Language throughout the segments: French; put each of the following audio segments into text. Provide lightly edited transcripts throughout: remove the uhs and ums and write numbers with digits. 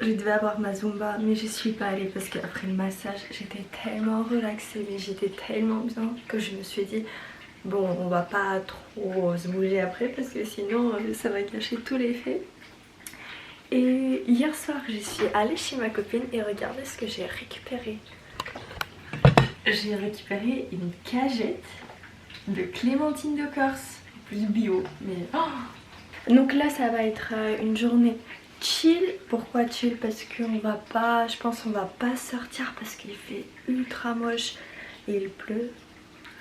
Je devais avoir ma Zumba mais je suis pas allée parce qu'après le massage j'étais tellement relaxée mais j'étais tellement bien que je me suis dit bon on va pas trop se bouger après parce que sinon ça va gâcher tout l'effet. Et hier soir je suis allée chez ma copine et regardez ce que j'ai récupéré. J'ai récupéré une cagette de clémentine de Corse, plus bio mais... Oh, donc là ça va être une journée chill. Pourquoi chill? Parce qu'on va pas, je pense qu'on va pas sortir parce qu'il fait ultra moche et il pleut.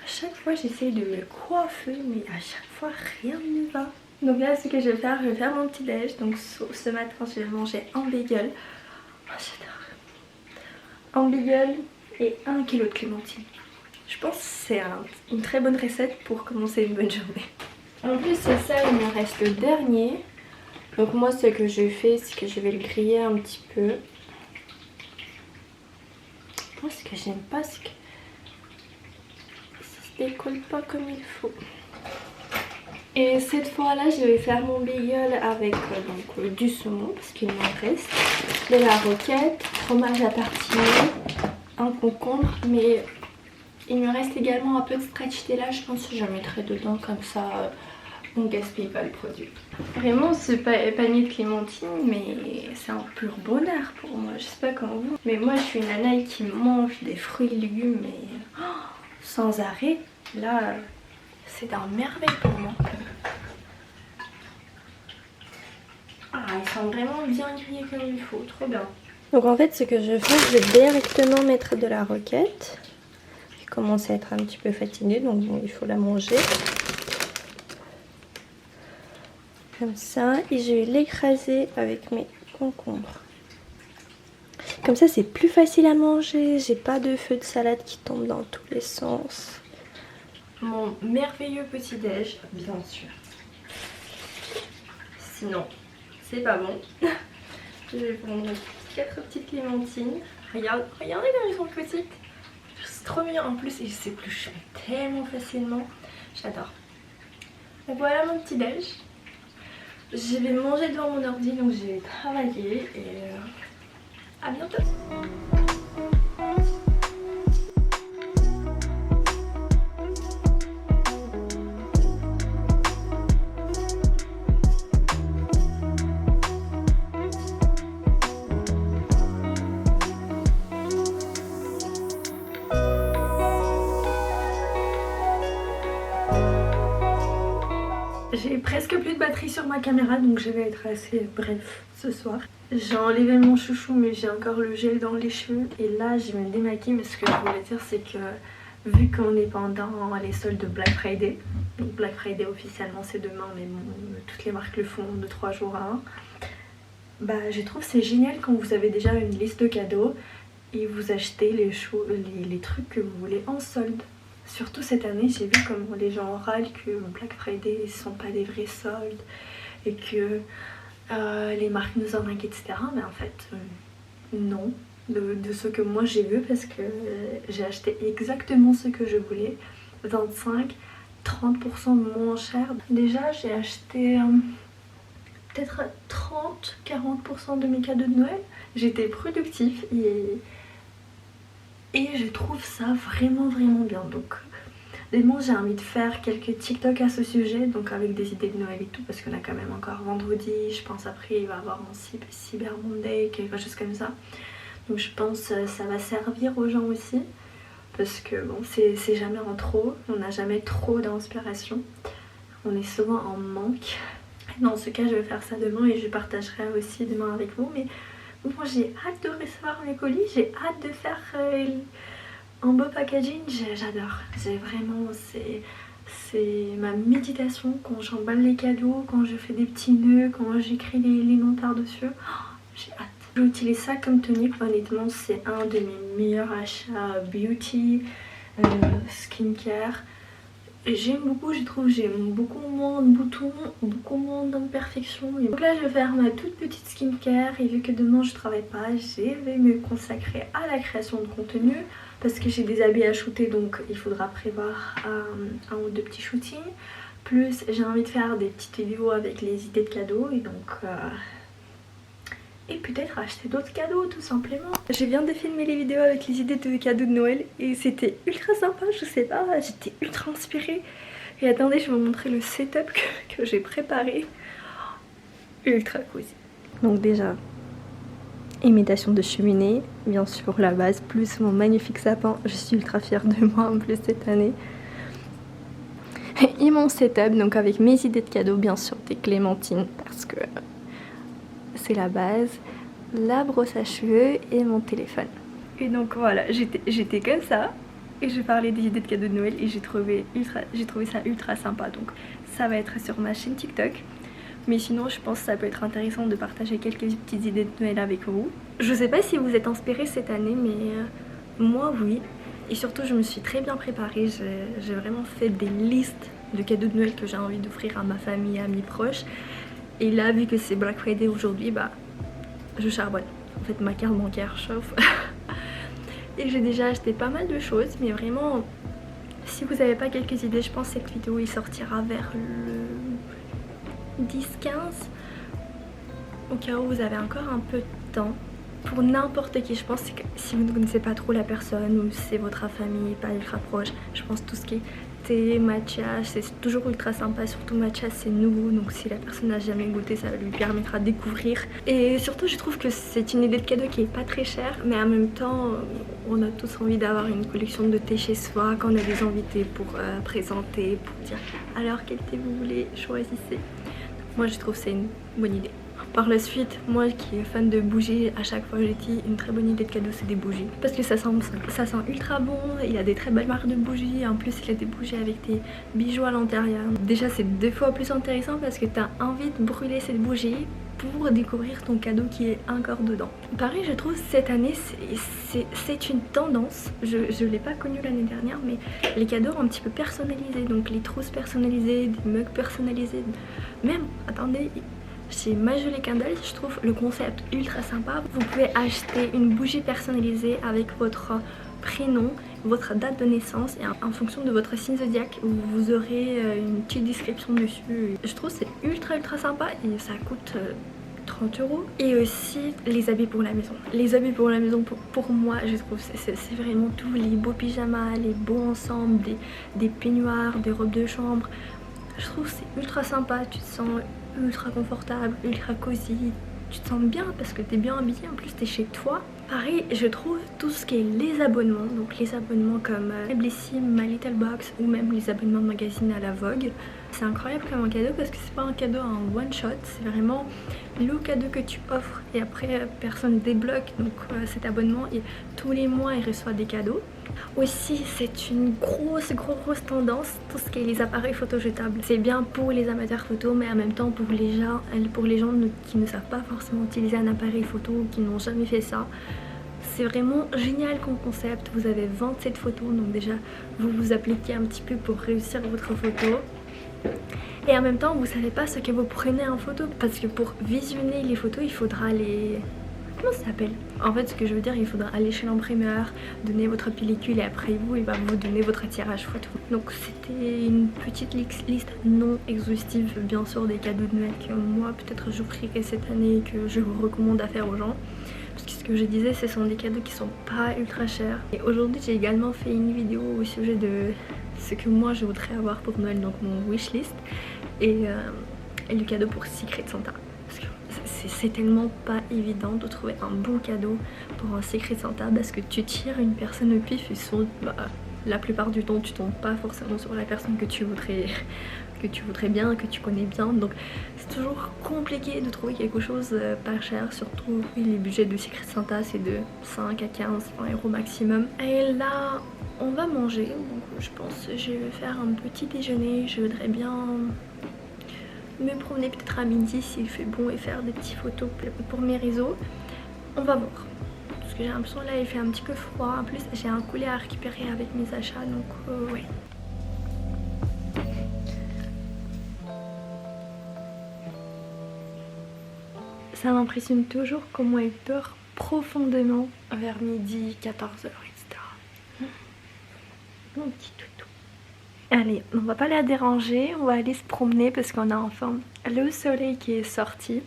À chaque fois j'essaye de me coiffer mais à chaque fois rien ne va. Donc là ce que je vais faire mon petit déj. Donc ce matin je vais manger un bagel. Oh, j'adore. Un bagel et 1 kilo de clémentine. Je pense que c'est une très bonne recette pour commencer une bonne journée. En plus c'est ça, il me reste le dernier. Donc moi ce que je fais c'est que je vais le griller un petit peu. Moi ce que j'aime pas c'est que ça se décolle pas comme il faut. Et cette fois là je vais faire mon bagel avec du saumon parce qu'il m'en reste, de la roquette, fromage à tartiner, un concombre, mais il me reste également un peu de stracciatella, je pense que je mettrai dedans comme ça on gaspille pas le produit. Vraiment ce panier de clémentine mais c'est un pur bonheur pour moi, je sais pas comment vous. Mais moi je suis une anaï qui mange des fruits et légumes mais sans arrêt. Là c'est un merveille pour moi. Ah ils sont vraiment bien grillés comme il faut, trop bien. Donc en fait ce que je fais, je vais directement mettre de la roquette. Je commence à être un petit peu fatiguée donc bon, il faut la manger. Comme ça, et je vais l'écraser avec mes concombres. Comme ça c'est plus facile à manger, j'ai pas de feu de salade qui tombe dans tous les sens. Mon merveilleux petit déj, bien sûr. Sinon, c'est pas bon. Je vais prendre 4 petites clémentines. Regardez comme elles sont petites. C'est trop mignon en plus, ils s'épluchent tellement facilement. J'adore. Donc voilà mon petit déj. Je vais manger devant mon ordi, donc je vais travailler et à bientôt. J'ai presque plus de batterie sur ma caméra donc je vais être assez bref ce soir. J'ai enlevé mon chouchou mais j'ai encore le gel dans les cheveux et là je me démaquille. Mais ce que je voulais dire c'est que vu qu'on est pendant les soldes de Black Friday, donc Black Friday officiellement c'est demain mais bon, toutes les marques le font de 3 jours à 1, bah je trouve c'est génial quand vous avez déjà une liste de cadeaux et vous achetez les trucs que vous voulez en solde. Surtout cette année, j'ai vu comment les gens râlent que Black Friday ne sont pas des vrais soldes et que les marques nous arnaquent, etc. Mais en fait, non, de ce que moi j'ai vu parce que j'ai acheté exactement ce que je voulais, 25-30% moins cher. Déjà, j'ai acheté peut-être 30-40% de mes cadeaux de Noël. J'étais productive et je trouve ça vraiment bien. Donc honnêtement j'ai envie de faire quelques TikTok à ce sujet, donc avec des idées de Noël et tout, parce qu'on a quand même encore vendredi. Je pense après il va y avoir mon Cyber Monday, quelque chose comme ça. Donc je pense que ça va servir aux gens aussi, parce que bon c'est jamais en trop, on n'a jamais trop d'inspiration, on est souvent en manque. Dans ce cas je vais faire ça demain et je partagerai aussi demain avec vous. Mais bon, j'ai hâte de recevoir mes colis, j'ai hâte de faire un beau packaging, j'adore. J'ai vraiment, c'est ma méditation quand j'emballe les cadeaux, quand je fais des petits nœuds, quand j'écris les noms par-dessus. Oh, j'ai hâte. J'utilise ça comme tonique, honnêtement c'est un de mes meilleurs achats beauty, skincare. J'aime beaucoup, je trouve, j'aime beaucoup moins de boutons, beaucoup moins d'imperfections. Donc là je vais faire ma toute petite skincare et vu que demain je travaille pas, je vais me consacrer à la création de contenu parce que j'ai des habits à shooter, donc il faudra prévoir un ou deux petits shootings. Plus j'ai envie de faire des petites vidéos avec les idées de cadeaux et donc et peut-être acheter d'autres cadeaux tout simplement. Je viens de filmer les vidéos avec les idées de cadeaux de Noël et c'était ultra sympa, je sais pas, j'étais ultra inspirée. Et attendez, je vais vous montrer le setup que j'ai préparé. Ultra cosy. Donc déjà, imitation de cheminée, bien sûr la base, plus mon magnifique sapin. Je suis ultra fière de moi en plus cette année. Et mon setup, donc avec mes idées de cadeaux, bien sûr des clémentines parce que c'est la base, la brosse à cheveux et mon téléphone. Et donc voilà, j'étais comme ça et je parlais des idées de cadeaux de Noël et j'ai trouvé ça ultra sympa. Donc ça va être sur ma chaîne TikTok. Mais sinon je pense que ça peut être intéressant de partager quelques petites idées de Noël avec vous. Je sais pas si vous êtes inspirés cette année, mais moi oui. Et surtout je me suis très bien préparée, j'ai vraiment fait des listes de cadeaux de Noël que j'ai envie d'offrir à ma famille, à mes proches. Et là vu que c'est Black Friday aujourd'hui, bah je charbonne. En fait ma carte bancaire chauffe. Et j'ai déjà acheté pas mal de choses, mais vraiment si vous n'avez pas quelques idées, je pense que cette vidéo il sortira vers le 10-15, au cas où vous avez encore un peu de temps. Pour n'importe qui, je pense que si vous ne connaissez pas trop la personne ou c'est votre famille pas ultra proche, je pense tout ce qui est thé, matcha, c'est toujours ultra sympa. Surtout matcha c'est nouveau, donc si la personne n'a jamais goûté, ça lui permettra de découvrir. Et surtout je trouve que c'est une idée de cadeau qui est pas très chère, mais en même temps on a tous envie d'avoir une collection de thé chez soi quand on a des invités pour présenter, pour dire alors quel thé vous voulez, choisissez. Moi je trouve que c'est une bonne idée. Par la suite, moi qui est fan de bougies, à chaque fois je dis une très bonne idée de cadeau c'est des bougies. Parce que ça sent ultra bon, il y a des très belles marques de bougies, en plus il y a des bougies avec des bijoux à l'intérieur. Déjà c'est 2 fois plus intéressant parce que tu as envie de brûler cette bougie pour découvrir ton cadeau qui est encore dedans. Pareil je trouve cette année c'est une tendance, je l'ai pas connue l'année dernière, mais les cadeaux un petit peu personnalisés, donc les trousses personnalisées, des mugs personnalisés, même, attendez, chez My Jolie Candle, je trouve le concept ultra sympa. Vous pouvez acheter une bougie personnalisée avec votre prénom, votre date de naissance et en fonction de votre signe zodiaque, vous aurez une petite description dessus. Je trouve c'est ultra sympa et ça coûte 30 €. Et aussi les habits pour la maison. Les habits pour la maison pour moi je trouve c'est vraiment tout, les beaux pyjamas, les beaux ensembles, des peignoirs, des robes de chambre. Je trouve c'est ultra sympa, tu te sens ultra confortable, ultra cosy, tu te sens bien parce que t'es bien habillée, en plus t'es chez toi. Pareil, je trouve tout ce qui est les abonnements, donc les abonnements comme Blissime, My Little Box ou même les abonnements de magazines à la Vogue. C'est incroyable comme un cadeau parce que c'est pas un cadeau en one shot, c'est vraiment le cadeau que tu offres et après personne débloque donc cet abonnement et tous les mois il reçoit des cadeaux. Aussi c'est une grosse tendance tout ce qui est les appareils photo jetables. C'est bien pour les amateurs photo mais en même temps pour les gens qui ne savent pas forcément utiliser un appareil photo ou qui n'ont jamais fait ça. C'est vraiment génial comme concept, vous avez 27 photos donc déjà vous vous appliquez un petit peu pour réussir votre photo. Et en même temps vous savez pas ce que vous prenez en photo parce que pour visionner les photos il faudra les... Comment ça s'appelle? En fait ce que je veux dire, il faudra aller chez l'imprimeur, donner votre pellicule et après vous il va vous donner votre tirage photo. Donc c'était une petite liste non exhaustive bien sûr des cadeaux de Noël que moi peut-être j'offrirai cette année et que je vous recommande à faire aux gens. Parce que ce que je disais ce sont des cadeaux qui sont pas ultra chers. Et aujourd'hui j'ai également fait une vidéo au sujet de ce que moi je voudrais avoir pour Noël, donc mon wishlist et le cadeau pour Secret Santa. Parce que c'est tellement pas évident de trouver un bon cadeau pour un Secret Santa parce que tu tires une personne au pif et la plupart du temps tu tombes pas forcément sur la personne que tu voudrais bien, que tu connais bien, donc c'est toujours compliqué de trouver quelque chose pas cher, surtout oui, les budgets de Secret Santa c'est de 5 à 15, 20 € maximum. Et là on va manger, donc je pense que je vais faire un petit déjeuner, je voudrais bien me promener peut-être à midi s'il fait bon et faire des petites photos pour mes réseaux. On va voir. Parce que j'ai l'impression là il fait un petit peu froid. En plus j'ai un collier à récupérer avec mes achats donc ouais. Ça m'impressionne toujours comment il dort profondément vers midi, 14 h, etc. Mon petit toutou. Allez, on va pas la déranger, on va aller se promener parce qu'on a enfin le soleil qui est sorti.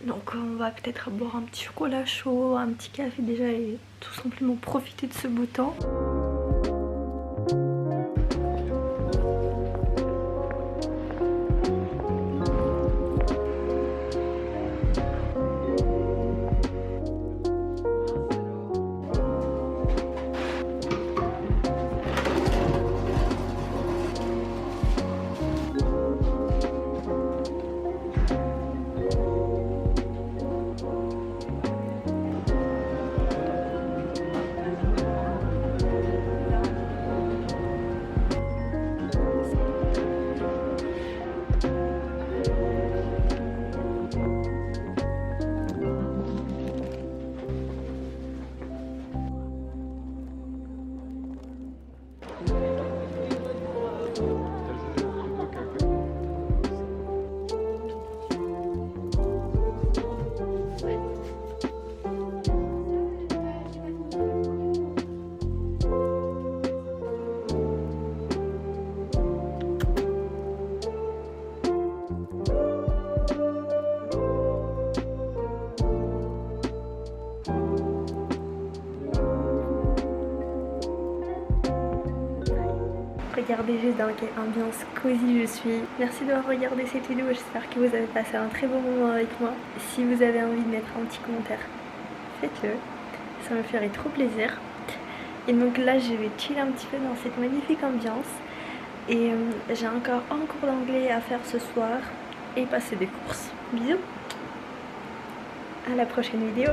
Donc on va peut-être boire un petit chocolat chaud, un petit café déjà et tout simplement profiter de ce beau temps. Regardez juste dans quelle ambiance cosy je suis. Merci d'avoir regardé cette vidéo, j'espère que vous avez passé un très bon moment avec moi. Si vous avez envie de mettre un petit commentaire, faites-le, ça me ferait trop plaisir. Et donc là je vais chiller un petit peu dans cette magnifique ambiance. Et j'ai encore un cours d'anglais à faire ce soir et passer des courses. Bisous, à la prochaine vidéo.